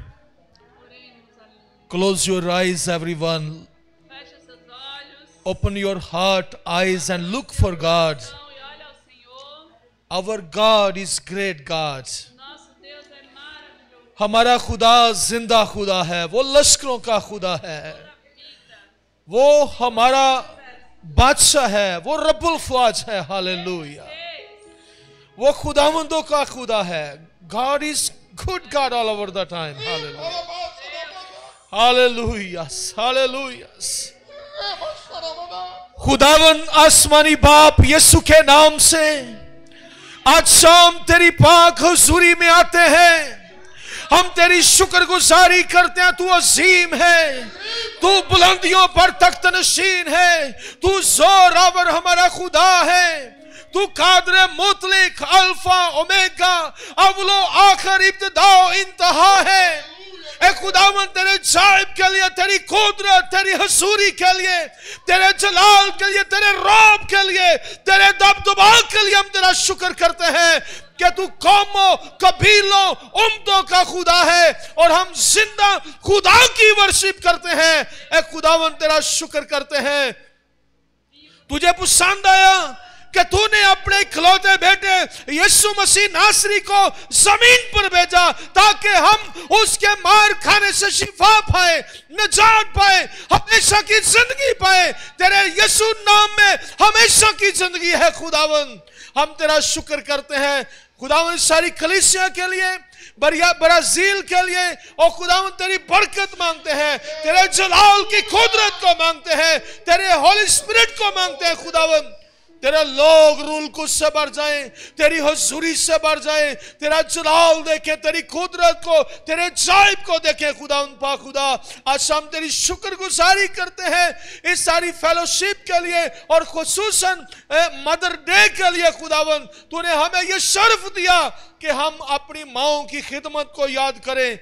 Close your eyes, everyone. Feche seus olhos. Open your heart, eyes, and look for God. E olha ao Senhor. Our God is great God. Nosso Deus é maravilhoso. हमारा खुदा जिंदा खुदा है. वो लश्करों का खुदा है. वो हमारा बादशाह है. वो रब्बुल ख्वाज है. हालेलुया. वो खुदावंदों का खुदा है. God is good God all over the time. Hallelujah. Hallelujah. Hallelujah. खुदावन आसमानी बाप यीशु के नाम से आज शाम तेरी पाक हुजूरी में आते हैं. हम तेरी शुक्रगुजारी करते हैं. तू अजीम है. तू बुलंदियों पर तख्त नशीन है. तू जोरावर हमारा खुदा है. तू कादर मुतलिक अल्फा ओमेगा अव्वलो आखिर इब्तिदा इंतहा है. ए खुदावन तेरे जाइब के लिए, तेरी कुदरत, तेरी हजूरी के लिए, तेरे जलाल के लिए, तेरे रौब के लिए, तेरे दबदबा के लिए हम तेरा शुक्र करते हैं. कि तू कौमों, कबीलों, उम्मतों का खुदा है और हम जिंदा खुदा की वर्शिप करते हैं। ऐ खुदावन तेरा शुक्र करते हैं। तुझे पसंद आया कि तूने अपने इकलौते बेटे यीशु मसीह नासरी को जमीन पर भेजा ताकि हम उसके मार खाने से शिफा पाए, निजात पाए, हमेशा की जिंदगी पाए। तेरे यीशु नाम में हमेशा की जिंदगी है खुदावन। हम तेरा शुक्र करते हैं खुदावन सारी कलीसिया के लिए, ब्राजील के लिए, और खुदावन तेरी बरकत मांगते हैं, तेरे जलाल की कुदरत को मांगते हैं, तेरे होली स्पिरिट को मांगते हैं खुदावन। तेरा लोग रूल कुछ से बढ़ जाए, तेरी हुजूरी से बढ़ जाए, तेरा जलाल देखे, तेरी कुदरत को, तेरे जायब को देखे खुदावन पाक खुदा। आज हम तेरी शुक्रगुजारी करते हैं इस सारी फेलोशिप के लिए और खुसूसन मदर डे के लिए खुदावन। तूने हमें यह शर्फ दिया कि हम अपनी माओं की खिदमत को याद करें,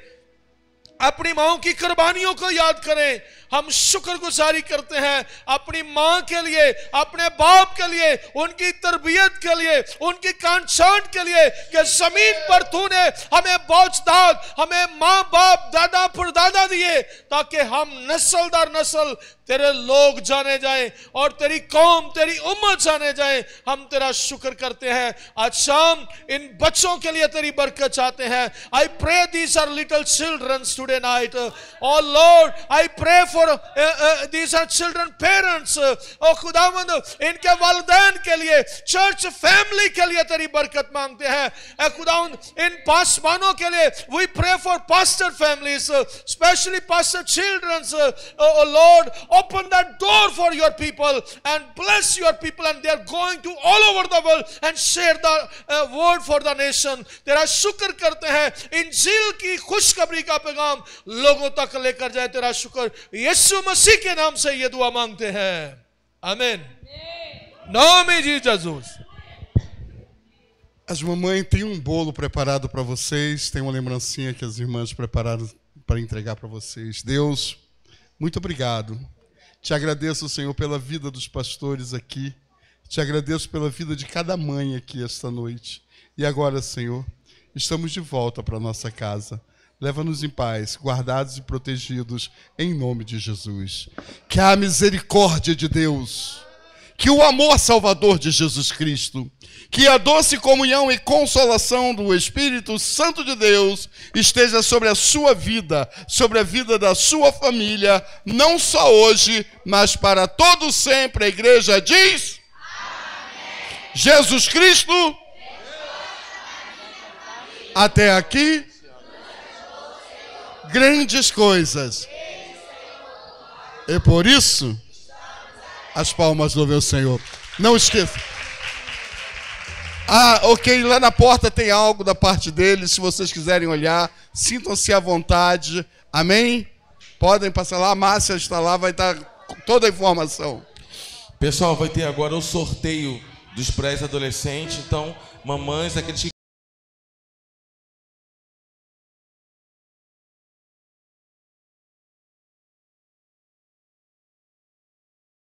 अपनी माओं की कुर्बानियों को याद करें। हम शुक्रगुजारी करते हैं अपनी मां के लिए, अपने बाप के लिए, उनकी तरबियत के लिए, उनकी कांचान के लिए कि जमीन पर तूने हमें बौजदाद, हमें मां बाप, दादा परदादा दिए ताकि हम नस्ल दर नस्ल तेरे लोग जाने जाएं और तेरी कौम, तेरी उम्मत जाने जाएं। हम तेरा शुक्र करते हैं। आज शाम इन बच्चों के लिए तेरी बरकत चाहते हैं। I pray these our little childrens today night. O Lord, I pray for these our children parents. O खुदावंद, इनके वालिदैन के लिए, चर्च फैमिली के लिए तेरी बरकत मांगते हैं। ए खुदावंद, इन पासवानों के लिए we pray for pastor families, specially pastor childrens. O Lord, open that door for your people and bless your people, and they are going to all over the world and share the word for the nation. तेरा शुक्र करते हैं इंजील की खुशखबरी का पैगाम लोगों तक लेकर जाए। तेरा शुक्र यीशु मसीह के नाम से ये दुआ मांगते हैं, आमीन। Nome de Jesus. As mamães têm bolo preparado para vocês, tem uma lembrancinha que as irmãs prepararam para entregar para vocês. Deus, muito obrigado. Te agradeço, Senhor, pela vida dos pastores aqui. Te agradeço pela vida de cada mãe aqui esta noite. E agora, Senhor, estamos de volta para a nossa casa. Leva-nos em paz, guardados e protegidos, em nome de Jesus. Que a misericórdia de Deus, que o amor salvador de Jesus Cristo, que a doce comunhão e consolação do Espírito Santo de Deus esteja sobre a sua vida, sobre a vida da sua família, não só hoje, mas para todo sempre. A igreja diz: amém. Jesus Cristo, até aqui, grandes coisas. E por isso, as palmas louvem o Senhor. Não esqueça. Ok, lá na porta tem algo da parte dele. Se vocês quiserem olhar, sintam-se à vontade. Amém? Podem passar lá. A Márcia está lá, vai dar toda a informação. Pessoal, vai ter agora o sorteio dos pré-adolescentes. Então, mamães, aqueles que